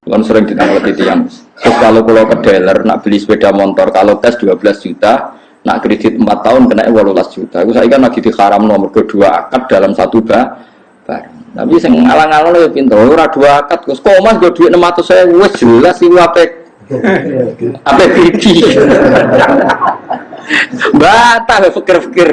Kan sering ditanggapi tiang. Terus kalau ke dealer nak beli sepeda motor kalau cash 12 juta, nak kredit 4 tahun kena 18 juta. Itu saya kan lagi diharam nomor kedua akad dalam satu barang. Tapi sing ngalang-alang ya pinter. Ora dua akad Gus. Kok Mas go duit 600.000 wis jelas iku ape biji. Bata fikir-fikir.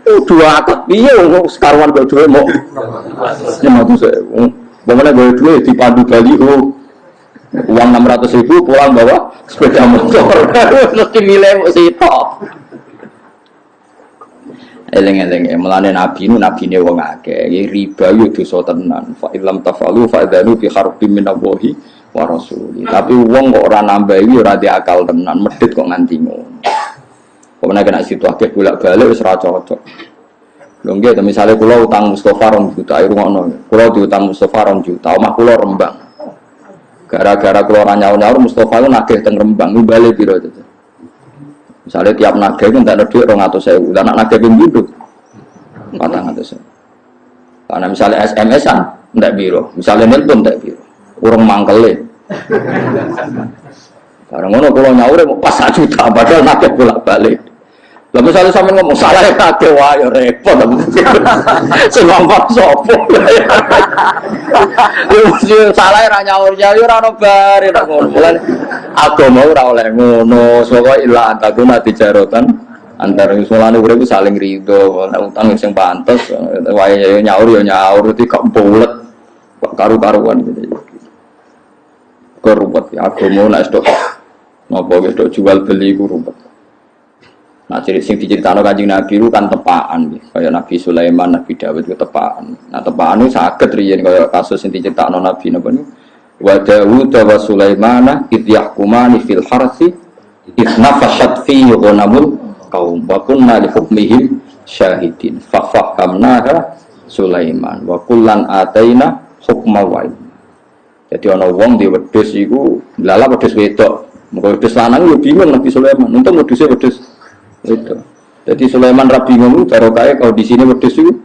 Dua akad piye wong sekaruan go duwe mau 600.000. Bagaimana go duwe dipandu baliho uang 600.000 pulang bawa sepeda motor mesti milih sitok. Eleng-eleng melane nabi ne wong akeh riba yo dosa tenan fa illam tafalu fa adzanu fi harbin minallahi wa rasuli. Tapi wong kok ora nambahi ora akal tenan medhit kok nganti ngono. Pokoknya kena situ akeh bolak-balik wis ora cocok. Lho nggih, misale kula utang Mustofa 2 juta, rungokno. Kula diutang Mustofa 2 juta, omah kula Rembang. Gara-gara kula ora nyaur-nyaur Mustofa ku nagih teng Rembang, bali piro itu. Misale tiap nagih ku entek dhuwit 200.000, lah nek nagih ping pindho 400.000. Karena misale SMS-an entek piro, misale nelpon entek piro. Urung mangkele. Bareng ngono kula nyaure mau pas 1 juta, padahal nagih bolak-balik. Lah misalnya sampean ngomong salah kake wae ya repot. Sing ngomong sapa? Yo salah ra nyaur-nyaur ora ono bare nek ngono. Mulane agama ora oleh ngono, saka ila antakuna tijarotan antar usulane urip saling rido, nek utang sing pantes wae nyaur ya nyaur iki kok bulet kok karu-karuan gitu. Korupet agama nek stok napa wis jual beli ku rumput. Nah, sing diceritakno Kanjeng Nabi itu kan tepaan nggih. Kaya Nabi Sulaiman, Nabi Dawud itu tepaan. Nah, tepaan itu saged riyen kaya kasus sing diceritakno Nabi napa niku. Wa Dawud wa Sulaiman id yahkumani fil harsi id nafashat fihi ghanamul qaum wa kunna li hukmihim syahidin. Fa fahamnaha Sulaiman wa kullan ataina hukma wa ilma. Jadi ana wong di wedhus iku lala wedhus wedok. Muga wedhus lanang yo bingung Nabi Sulaiman. Untung wedhuse wedhus itu. Jadi Sulaiman rabi ngono karo kae kalau di sini wedhus itu.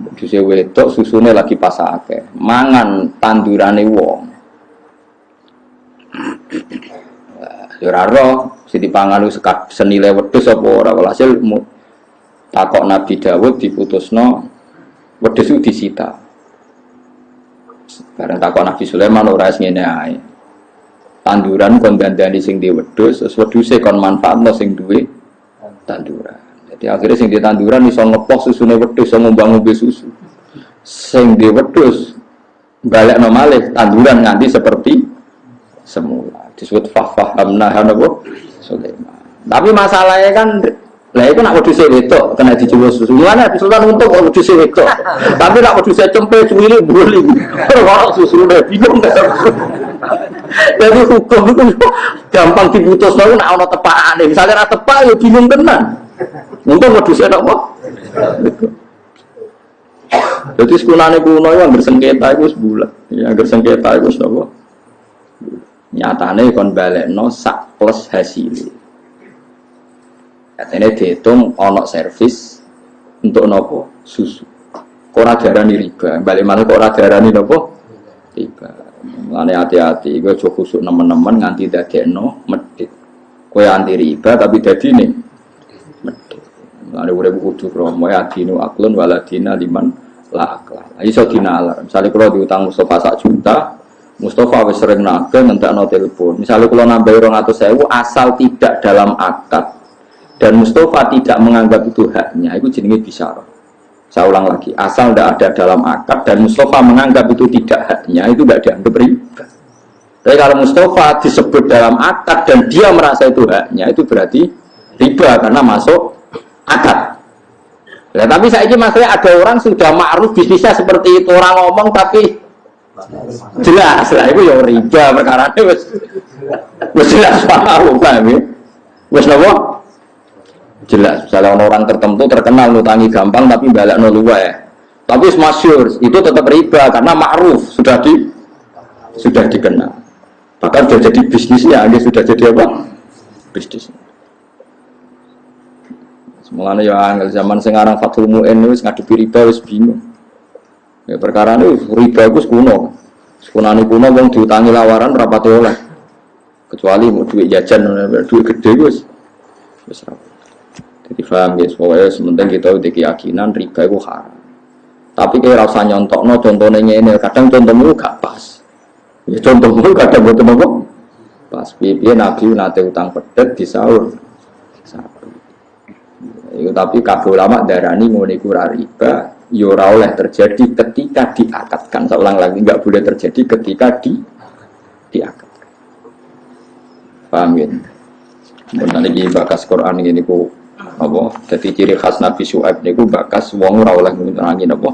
Wedhus wedok susune lagi pasake. Mangan tandurane wong. Ya ora roh sing dipangan senile wedhus apa ora walhasil takok Nabi Dawud diputusno wedhus itu disita. Bareng takok Nabi Sulaiman ora ngene ae. Tanduran kon dandani sing di wedhus, terus wedhuse kon manfaatno sing duwe tanduran. Jadi akhirnya sing di tanduran iso ngepok susune wedhus, iso ngombang-ngombe susu. Sing di wedhus balekno malih tanduran nganti seperti semula. Disebut fahamna hanabo Sulaiman. Tapi masalahnya kan lah itu nak wedhuse wedok kena dijual susu. Mulane Nabi Sulaiman untuk wedhuse wedok. Tapi nak wedhuse cempe cuwili boleh. Ora susune bingung. Jadi hukum itu gampang diputus lalu nak ono tepakane. Misalnya ra tepak ya bingung tenan. Untung wedhuse apa? Jadi sekunane kuno itu anggar sengketa itu wis bulat. Ya anggar sengketa itu wis apa? Nyatane kon balekno sak plus hasilé. Katanya dihitung ono servis untuk nopo susu. Ora darani riba. Balik mana kok ora darani nopo? Riba. Mulane hati-hati, gue coba khusuk nemen-nemen nganti dadekno medhit. Kowe anti riba tapi dadine medhit. Mulane urip kudu kromo adinu aklun waladina liman la akla. Iso dinalar. Misale kula diutang Mustofa 1 juta, Mustofa wis sering nagih ngentekno telepon. Misale kula nambahi 200.000 asal tidak dalam akad dan Mustofa tidak menganggap itu haknya, itu jenenge bisyarah. Saya ulang lagi, asal tidak ada dalam akad dan Mustofa menganggap itu tidak haknya, itu tidak dianggap riba. Tapi kalau Mustofa disebut dalam akad dan dia merasa itu haknya, itu berarti riba karena masuk akad. Nah, tapi saya ini masalahnya ada orang sudah ma'ruf bisnisnya seperti itu, orang ngomong tapi jelas lah itu ya riba perkara ini wis jelas paham ya. Wis apa? Jelas, misalnya orang tertentu terkenal nutangi gampang tapi balik luwe. Tapi masyhur itu tetap riba karena ma'ruf sudah dikenal. Bahkan sudah jadi bisnisnya, dia sudah jadi apa? Bisnis. Mulane ya angel zaman sing aran Fathul Mu'in wis ngadepi riba wis bingung. Ya perkara ini riba wis kuno. Sekunane kuno wong diutangi lawaran rapate oleh. Kecuali mau duit jajan, duit gede wis ora. Jadi paham guys, pokoknya sementing kita udah keyakinan riba itu haram. Tapi kayak rasa nyontokno contohnya ini, kadang contohmu gak pas. Ya contohmu kadang buat apa? Pas. Biar Nabi nate utang pedet di sahur. Ya, tapi kabeh ulama darani ngene iku riba, ya ora oleh terjadi ketika diakatkan. Saya ulang lagi, enggak boleh terjadi ketika diakatkan. Paham ya? Benar lagi bakas Quran ini ku apa? Jadi ciri khas Nabi Syuaib niku bakas wong ora oleh ngurangi napa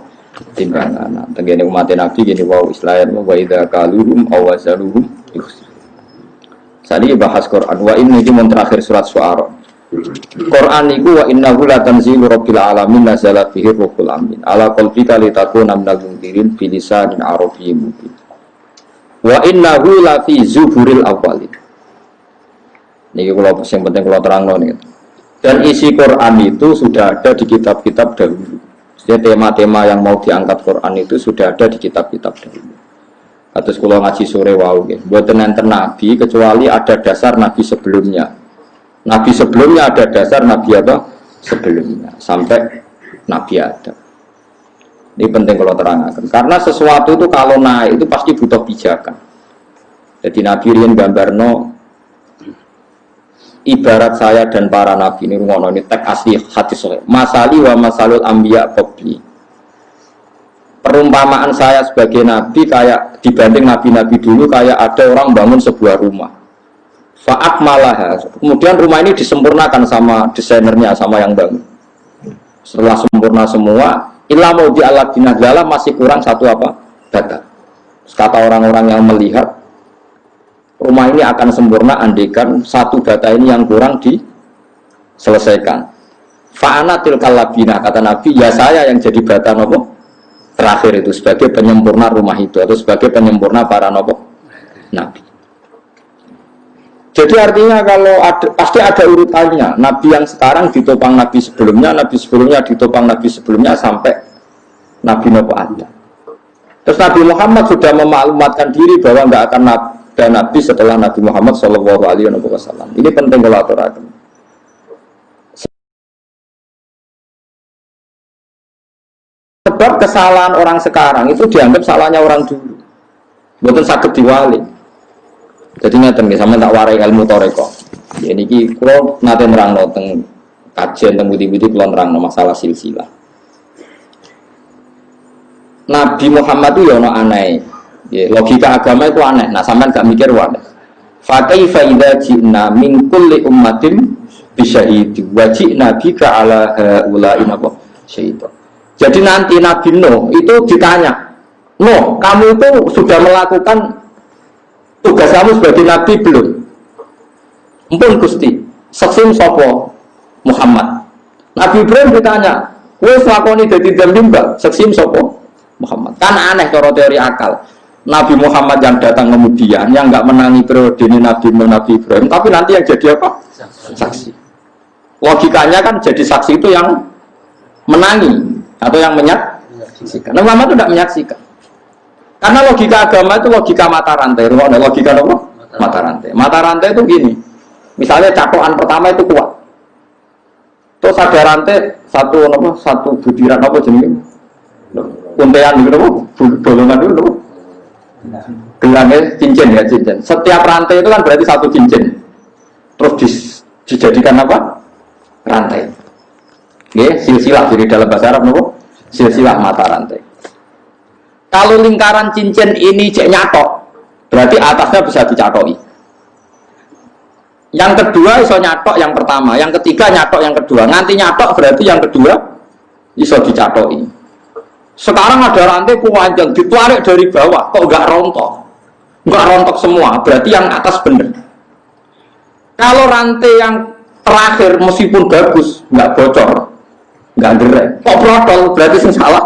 timbangan. Tengene umat Nabi gini wau islayan wa idza kaluhum aw wazaluhum yukhsir. Sadi bahas Quran wa ini di terakhir surat Syuara. Quran niku wa innahu la tanzilu rabbil alamin nazala fihi ruhul amin ala qalbika litakuna minal mundirin bi lisanin arabiyyin mubin. Wa innahu la fi zuburil awwalin. Niki kalau yang penting kalau terangno nih. Dan isi Quran itu sudah ada di kitab-kitab dahulu. Jadi tema-tema yang mau diangkat Quran itu sudah ada di kitab-kitab dahulu. Atus kalau ngaji sore wau nggih. Mboten enten nabi kecuali ada dasar nabi sebelumnya. Nabi sebelumnya ada dasar nabi apa? Sebelumnya sampai nabi Adam. Ini penting kalau terangkan. Karena sesuatu itu kalau naik itu pasti butuh pijakan. Jadi Nabi riyen gambarno ibarat saya dan para nabi ini rungono ini teks asli hadis sahih. Masali wa masalul anbiya qabli. Perumpamaan saya sebagai nabi kayak dibanding nabi-nabi dulu kayak ada orang bangun sebuah rumah. Fa'ak malah. Kemudian rumah ini disempurnakan sama desainernya sama yang bangun. Setelah sempurna semua, illa mau dialat dinazala masih kurang satu apa? Bata. Kata orang-orang yang melihat rumah ini akan sempurna andaikan satu data ini yang kurang diselesaikan. Fa'ana tilkal labina, kata Nabi, ya saya yang jadi bata nopo terakhir itu sebagai penyempurna rumah itu atau sebagai penyempurna para nopo Nabi. Jadi artinya kalau ada, pasti ada urutannya. Nabi yang sekarang ditopang Nabi sebelumnya ditopang Nabi sebelumnya sampai Nabi nopo ada. Terus Nabi Muhammad sudah memaklumatkan diri bahwa nggak akan dan Nabi setelah Nabi Muhammad Shallallahu Alaihi Wasallam. Ini penting kalau aturakan. Sebab kesalahan orang sekarang itu dianggap salahnya orang dulu. Betul sakit diwali. Jadi ngeten sama tak warai ilmu toreko. Ini kalau nanti nerang teng kajian teng budi-budi kalau nerang masalah silsilah. Nabi Muhammad itu ya ono aneh. Ya, logika agama itu aneh. Nah, sampean gak mikir wae. Fa kaifa idza ji'na min kulli ummatin bi syahid wa ji'na bika ala haula'i napa syaitan. Jadi nanti Nabi Nuh itu ditanya, "Nuh, kamu itu sudah melakukan tugas kamu sebagai nabi belum?" Ampun Gusti, seksim sapa? Muhammad. Nabi Ibrahim ditanya, "Wis lakoni dadi damdim mbak, seksim sapa?" Muhammad. Kan aneh cara teori akal. Nabi Muhammad yang datang kemudian yang nggak menangi periode ini Nabi Ibrahim, tapi nanti yang jadi apa? Saksi. Logikanya kan jadi saksi itu yang menangi atau yang menyaksikan. Nabi Muhammad itu tidak menyaksikan. Karena logika agama itu logika mata rantai. Logika apa? Mata rantai. Mata rantai itu gini. Misalnya catokan pertama itu kuat. Terus ada rantai satu butiran apa jenis? Untean dulu, bolongan dulu. Gelangnya cincin ya cincin. Setiap rantai itu kan berarti satu cincin. Terus dijadikan apa? Rantai. Oke, silsilah jadi dalam bahasa Arab nopo? Silsilah mata rantai. Kalau lingkaran cincin ini cek nyatok, berarti atasnya bisa dicatoi. Yang kedua iso nyatok yang pertama, yang ketiga nyatok yang kedua. Nanti nyatok berarti yang kedua iso dicatoi. Sekarang ada rantai panjang ditarik dari bawah, kok nggak rontok semua, berarti yang atas benar. Kalau rantai yang terakhir meskipun bagus, nggak bocor, nggak derek, kok protol, berarti yang salah.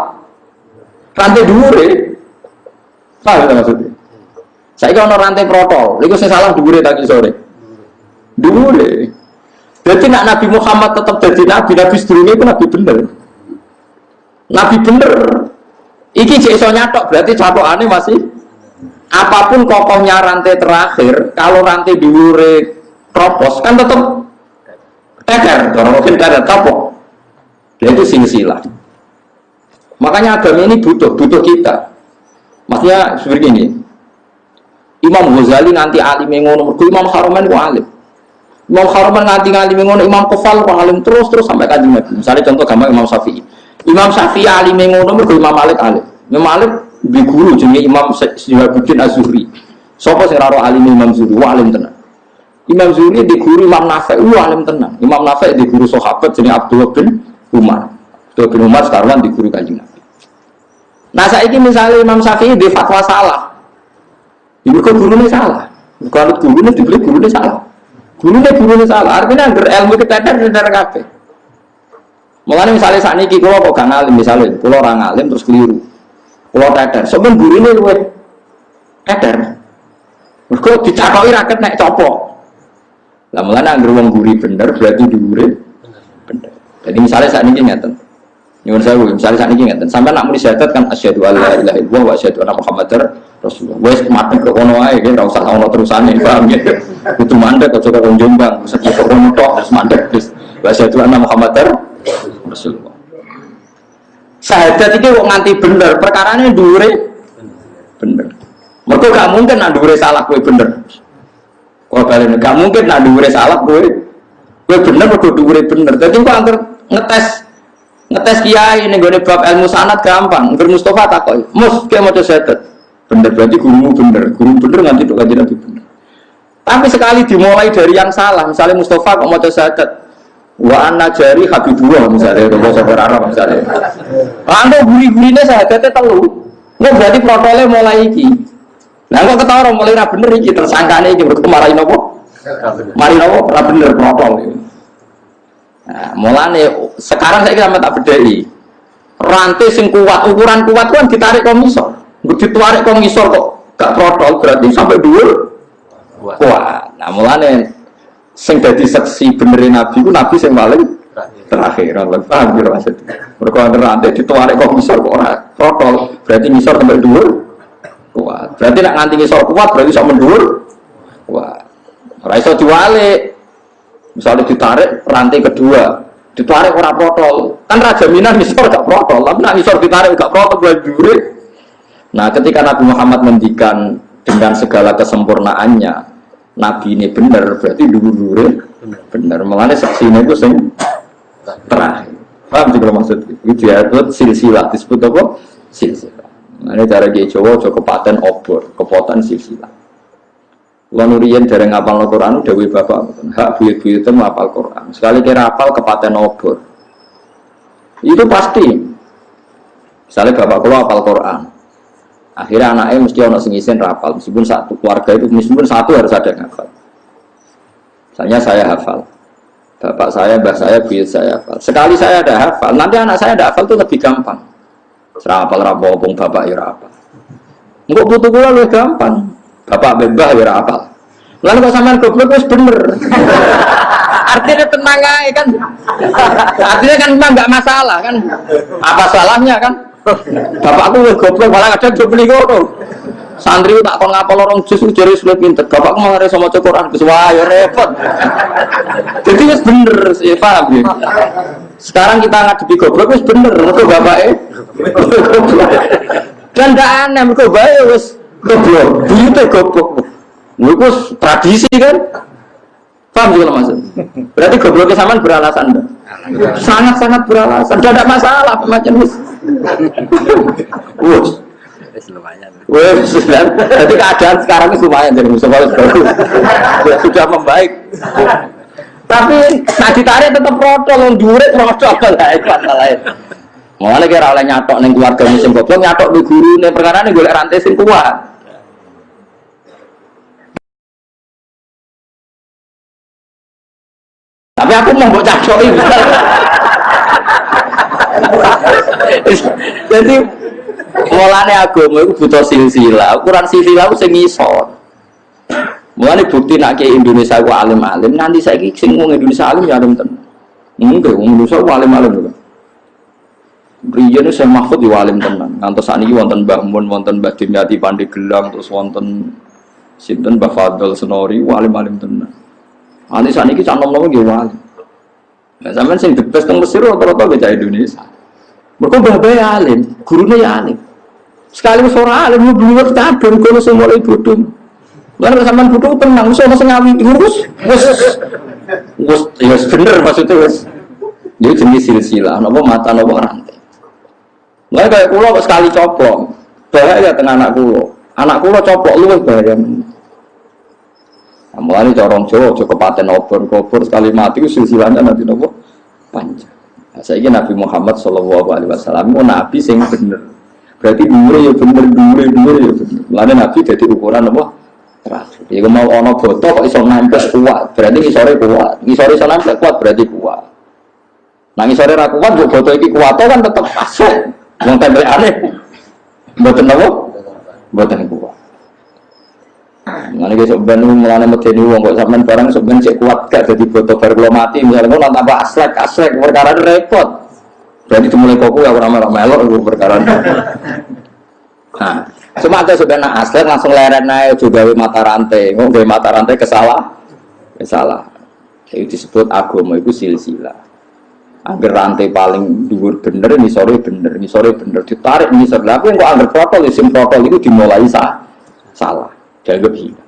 Rantai dhuwure, salah maksudnya. Saya kalau rantai protol, itu yang salah dhuwure tadi sore. Dhuwure. Jadi nak Nabi Muhammad tetap jadi nabi, nabi sedurunge itu nabi bener. Nabi bener. Iki jek iso nyatok berarti catokane masih apapun kokohnya rantai terakhir, kalau rantai dhuwure kropos kan tetap teker, orang mungkin teker kapok. Itu silsilah. Makanya agama ini butuh kita. Maksudnya seperti ini. Imam Ghazali nganti alim ngono, mergo Imam Haromen ku alim. Imam Haromen nganti alim ngono, Imam Kofal ku alim terus sampai Kanjeng Nabi. Misalnya contoh gampang Imam Syafi'i. Imam Syafi'i alim ngono mergo Imam Malik alim. Imam Malik di guru jenenge Imam Syihabuddin Az-Zuhri. Sapa sing ora alim Imam Zuhri, alim tenan. Imam Zuhri di guru Imam Nafi', alim tenan. Imam Nafi' di guru sahabat jenenge Abdullah bin Umar. Abdullah bin Umar sekarang di guru Kanjeng Nabi. Nah saiki misalnya Imam Syafi'i di fatwa salah. Ibu kok gurunya salah. Kalau gurunya dibeli gurunya salah. Gurunya salah. Artinya ilmu kita ada kabeh. Mulane misalnya saat ini kalau kok gak ngalim misalnya, kalau orang ngalim terus keliru. Kalau teder, sebenarnya gurunya luwih teder. Mergo dicakoki raket nek copok. Lah mulane anggere wong guri bener berarti dhuwure bener. Jadi misalnya saat ini ngeten. Nyuwun sewu, misalnya saat ini ngeten. Sampai nak muni syahadat kan asyhadu alla ilaha illallah wa asyhadu anna muhammadar rasulullah. Wes mati kok ono wae nggih ora usah ono terusane, paham nggih. Kudu mandek aja kok Jombang, setiap ono tok terus mandek wis wa asyhadu anna muhammadar rasulullah. Syahadat iki kok nganti bener, perkarane dhuwure bener. Mergo gak mungkin nak dhuwure salah kowe bener. Kok balene gak mungkin nak dhuwure salah kowe bener mergo dhuwure bener. Dadi kok antar ngetes kiai ning gone bab ilmu sanad gampang. Ngger Mustofa takoki, "Mus, ki maca syahadat." Bener berarti gurumu bener. Guru bener nganti tok kanjeng Nabi bener. Tapi sekali dimulai dari yang salah, misalnya Mustofa kok maca syahadat, wa anna jari habibullah misalnya bahasa Arab misalnya. Anda guri-gurine syahadatnya telu. Nggak berarti protolnya mulai iki. Nah kok ketawa mulai ra bener iki tersangkane iki mergo marahin apa? Mari nopo ra bener protol iki. Nah, mulane sekarang saya kira tak bedai. Rantai sing kuat, ukuran kuat kan ditarik komisor. Ditarik komisor kok gak protol berarti sampai dhuwur kuat. Nah, mulane sing dadi seksi benerin Nabi ku Nabi sing paling terakhir. Paham ya maksud. Mergo rantai ditarik komisor kok ora protol, berarti ngisor sampai dhuwur kuat. Berarti nek nganti ngisor kuat berarti sok mendhuwur kuat. Ora iso diwalik. Misalnya ditarik rantai kedua, ditarik orang protol, kan raja Minah ngisor gak protol, tapi nak ngisor ditarik gak protol buat juri. Nah, ketika Nabi Muhammad mendikan dengan segala kesempurnaannya, Nabi ini benar, berarti dulu benar. Mengenai saksinya itu sing terakhir. Paham juga maksud? Itu ya, itu silsilah disebut apa? Silsilah. Mengenai cara dia Jawa, kepaten obor, kepotan silsilah. Lanurian dari ngapal Al-Quran udah bapak hak buyut-buyut itu ngapal Quran sekali kira hafal kepaten obor itu pasti misalnya bapak kalau hafal Quran akhirnya anaknya mesti ono sing isin rapal meskipun satu keluarga itu meskipun satu harus ada yang hafal misalnya saya hafal bapak saya, mbah saya, buyut saya hafal sekali saya ada hafal nanti anak saya ada hafal itu lebih gampang serapal rapopong bapak ya rapal enggak butuh gula lebih gampang bapak bebah ya apal. Lalu kok sampean goblok wis bener. Artinya tenang aja kan. Artinya kan memang enggak masalah kan. Apa salahnya kan? Bapakku wis goblok malah kadang do beli ngono. Santri tak kon ngapal orang jus jare sulit pinter. Bapakku malah iso maca Quran wis wah ya repot. Jadi wis bener sih paham ya. Sekarang kita ngadepi goblok wis bener kok bapake. Dan ndak aneh kok bae wis goblok, buyutnya goblok. Itu tradisi kan? Paham juga maksud? Berarti gobloknya saman beralasan enggak? Sangat-sangat beralasan. Tidak ada masalah macam itu. Wes, jadi keadaan sekarang ini lumayan jadi musuh bagus. Sudah membaik. Tapi nah ditarik tetap protol, yang diurik protol lain. Mulai kira oleh nyatok neng keluarga musim goblok nyatok di guru neng perkara nih golek rantai sing kuat. Tapi aku mau buat cacoi. Jadi mulane agama itu butuh silsilah. Ukuran silsilah itu sing ngisor. Mulane bukti nak ke Indonesia ku alim-alim, nanti saiki sing wong Indonesia alim ya alim tenan. Enggak, wong Indonesia ku alim-alim lho. Riyen Syekh Mahfud yo alim tenan. Ngantos sakniki wonten Mbah Mun, wonten Mbah Dimyati Pandeglang, terus wonten sinten Mbah Fadl Senori, alim-alim tenan. Nanti sakniki cah nom-nom nggih alim. Lah sampean sing the best teng Mesir rata-rata bocah Indonesia. Mergo mbah alim, gurune ya alim. Sekali wis ora alim yo bluwet kabeh kono sing mulai bodho. Lan sampean bodho tenang iso sing ngawi wis bener maksudnya wis. Jadi jenis silsilah, napa mata napa rantai. Lah kaya kula kok sekali coplok, bahaya teng anak kula. Anak kula coplok luwih bahaya. Mulane corong Jawa aja kepaten obor-obor sekali mati ku silsilahnya nanti napa panjang. Nah, saiki Nabi Muhammad sallallahu alaihi wasallam nabi sing bener. Berarti dhuwure ya bener, dhuwure ya bener. Mulane nabi dadi ukuran apa? Terakhir. Iku mau ana boto kok iso nempel kuat, berarti ngisore kuat. Ngisore iso nempel kuat berarti kuat. Nah ngisore ra kuat yo boto iki kuat kan tetep pasuk. Wong tempelane mboten napa? Mboten kuat. Ngene iki sok ben mulane medeni wong kok sampean barang sok ben cek kuat gak dadi boto bar kula mati misalnya ngono tambah aslek perkara repot. Berarti dimulai koku ya ora melok iku perkara. Nah, cuma ada sudah nak aslek langsung leren ae juga mata rantai. Nggo gawe mata rantai kesalah. Itu disebut agama itu silsilah. Angger rantai paling dhuwur bener ngisore bener ditarik ngisor. Lah kok angger protol sing protol itu dimulai salah. Dianggap hilang.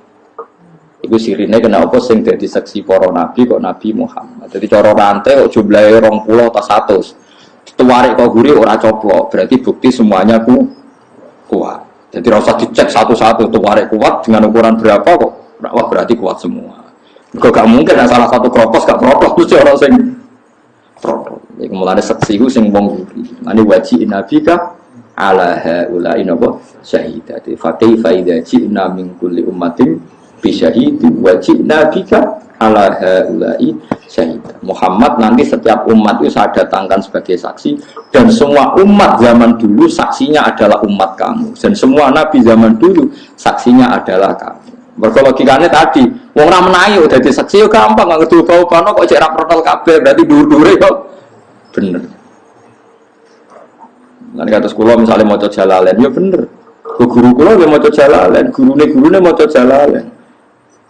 Iku sirine kena apa sing dadi saksi para nabi kok Nabi Muhammad. Dadi cara rantai kok jumlahe 20 atau 100. Tuwarik kok guri ora coplok, berarti bukti semuanya kuat. Jadi rasa dicek satu-satu tuwarik kuat dengan ukuran berapa kok. Wah berarti kuat semua. Kok gak mungkin salah satu kropos gak protol terus orang sing protol. Iku mulane saksi ku sing wong guri. Mane wajib nabika ala haula inaba syahidati fa kaifa idza ji'na min kulli ummatin bi syahidin wa ji'na bika ala haula syahid. Muhammad nanti setiap umat itu saya datangkan sebagai saksi dan semua umat zaman dulu saksinya adalah umat kamu dan semua nabi zaman dulu saksinya adalah kamu. Berkologikanya tadi wong ra menayi udah dadi saksi yo gampang gak ngerti bau-bau kok cek ra protol kabeh berarti dhuwur-dhuwure kok bener. Nanti kata sekolah misalnya mau Jalalain, ya bener. Guru kula dia mau Jalalain, gurune mau Jalalain.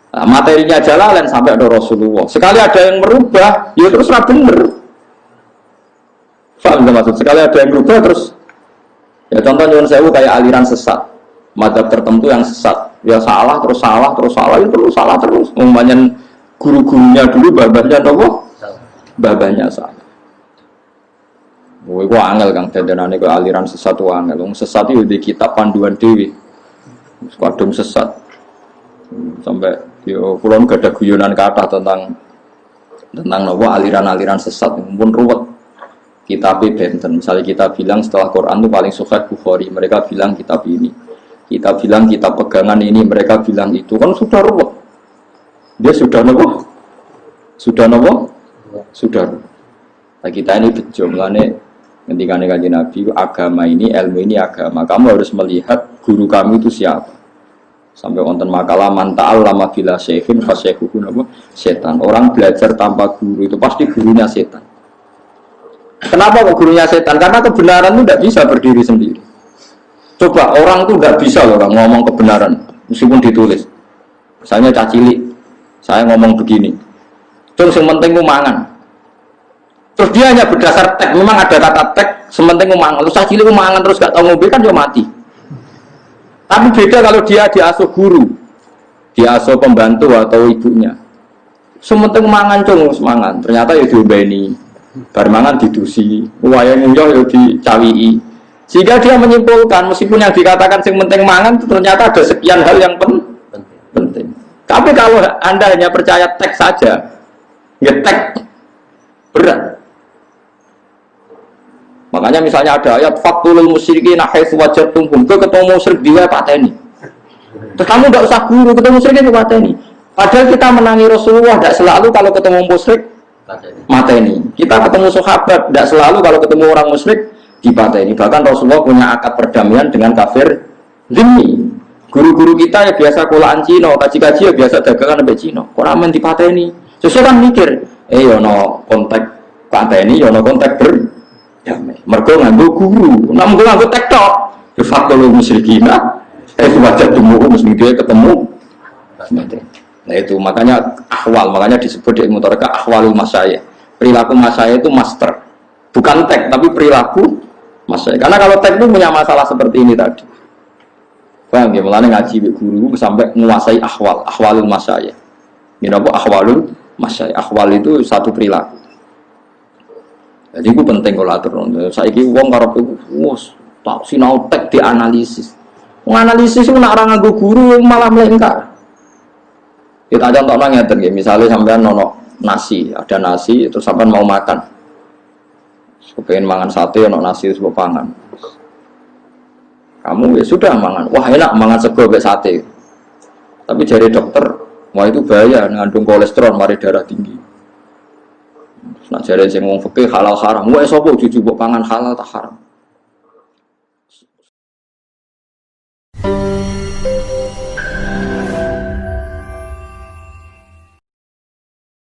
Nah, materinya Jalalain sampai ada Rasulullah. Sekali ada yang merubah, ya terus ra bener. Paham nggak maksud? Sekali ada yang merubah terus, ya contoh nyuwun sewu kayak aliran sesat, madzhab tertentu yang sesat, ya salah terus salah terus. Umpamanya guru-gurunya dulu babahnya nopo, babahnya salah. Woi, gua angel kang dandanane ke aliran sesat angel. Wong sesat itu di kitab panduan dewi. Kadung sesat. Sampai yo kula gak ada guyonan kata tentang nopo aliran-aliran sesat pun ruwet. Kitab benten. Misalnya kita bilang setelah Quran itu paling sahih Bukhari, mereka bilang kitab ini. Kita bilang kitab pegangan ini, mereka bilang itu. Kan sudah ruwet. Dia sudah nopo? Sudah nopo? Sudah. Nah, kita ini bejo mulane ketika Kanjeng Nabi agama ini, ilmu ini agama. Kamu harus melihat guru kamu itu siapa. Sampai wonten makalah man ta'allama bila syekhin fasyekhuhu setan. Orang belajar tanpa guru itu pasti gurunya setan. Kenapa kok gurunya setan? Karena kebenaran itu tidak bisa berdiri sendiri. Coba orang itu tidak bisa loh orang ngomong kebenaran meskipun ditulis. Misalnya cacili, saya ngomong begini. Terus yang penting mangan. Terus dia hanya berdasar teks, memang ada kata teks, sementing umangan, terus cilik umangan terus gak tahu mobil kan dia mati. Tapi beda kalau dia diasuh guru, diasuh pembantu atau ibunya. Sementing umangan cung semangan, ternyata ya diombeni, bar mangan didusi, wayang nguyah ya dicawii. Sehingga dia menyimpulkan meskipun yang dikatakan sing penting mangan ternyata ada sekian hal yang penting. Tapi kalau Anda hanya percaya teks saja, ya teks berat. Makanya misalnya ada ayat fakulul musyrikin haitsu wajadtumhum, ketemu musyrik di pateni. Terus kamu enggak usah guru ketemu musyrik di pateni. Padahal kita menangi Rasulullah tidak selalu kalau ketemu musyrik mateni. Kita ketemu sahabat tidak selalu kalau ketemu orang musyrik dipateni. Bahkan Rasulullah punya akad perdamaian dengan kafir zimmi. Guru-guru kita ya biasa kolaan Cina, kaji-kaji ya biasa dagangan sampai Cina. Kok ramen dipateni? Sesuai kan mikir, yo no kontak pateni, yo no kontak berdamai. Mergo nganggo guru, namun nganggo TikTok. Fatul musyrikina, wajah temu mesti dia ketemu. Nah itu makanya ahwal, makanya disebut di mutareka ahwalul masyayikh. Perilaku masyayikh itu master, bukan tek tapi perilaku masyayikh. Karena kalau tek itu punya masalah seperti ini tadi. Paham ya? Mulanya ngaji guru sampai menguasai ahwalul masyayikh. Ini apa ahwalul masyayikh? Ahwal itu satu perilaku. Jadi itu penting kalau atur. Saiki wong karep tak sinau tek dianalisis. Menganalisis itu nak orang nganggo guru malah melengkar. Kita contohnya ngeten nggih, misalnya sampean nono nasi, ada nasi terus sampean mau makan. Kepengen mangan sate ono nasi terus pangan. Kamu ya sudah mangan. Wah, enak mangan sego mek sate. Tapi jari dokter, wah itu bahaya ngandung kolesterol, mari darah tinggi. Nah jari sing wong fikih halal haram. Wah sapa juju mbok pangan halal tak haram.